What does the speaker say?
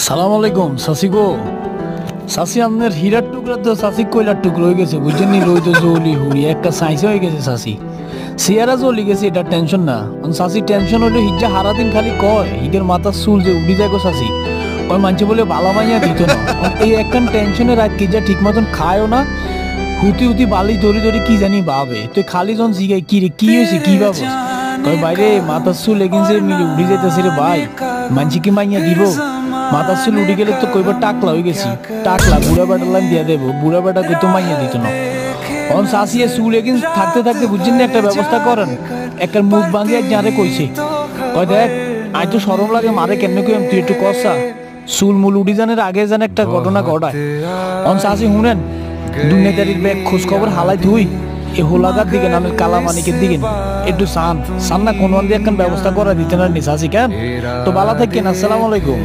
সালাম আলাইকুম সাসি গো। সাসি আপনার হীরার টুকরা তো সাসি কয়লার টুকরো হয়ে গেছে বুঝছেন নি, রই তো জলি হুড়ি একটা সাইসে হয়ে গেছে সাসি। সিয়ারা জ্বলি গেছে, এটা টেনশন না। সাসি টেনশন হইলে হিজ্জা হারাদিন খালি কয় হিগের মাথার চুল যে উড়ি যায় গো সাসি। ওই মানছে বলে বালা মাইয়া দিত না। এই একখান টেনশনে রাত কি যা ঠিক মতন খায়ও না, হুতি হুতি বালি ধরি ধরি কি জানি ভাবে। তুই খালি জন জিগাই কি রে কি হয়েছে কি ভাবস, কয় বাইরে মাথার চুল এগিনছে মিলে উড়ি যাইতেছে রে ভাই, মানছি কি মাইয়া দিব। মাথার চুল উড়ি গেলে তো কইবার টাকলা হয়ে গেছি, টাকলা বুড়া বেটার লাইন দিয়া দেবো, বুড়া বেটা কইতো মাইয়া দিত না। অন সাসিয়ে চুল এগিন থাকতে থাকতে বুঝছেন না একটা ব্যবস্থা করেন। একটা মুখ বাঁধিয়ে যারে কইছে, কয় দেখ আজ তো সরম লাগে মারে কেন কই তুই একটু কষা চুল মুল উড়ি জানের আগে যেন একটা ঘটনা ঘটায়। অন সাসি শুনেন দুনিয়াদারির ব্যাগ খোঁজ খবর হালাই তুই এ হোলাগার দিকে নামের কালা মানিকের দিকে একটু সান সান না কোন দিয়ে একখান ব্যবস্থা করা দিতে না নিসাসি কেন। তো বালা থাকেন, আসসালামু আলাইকুম।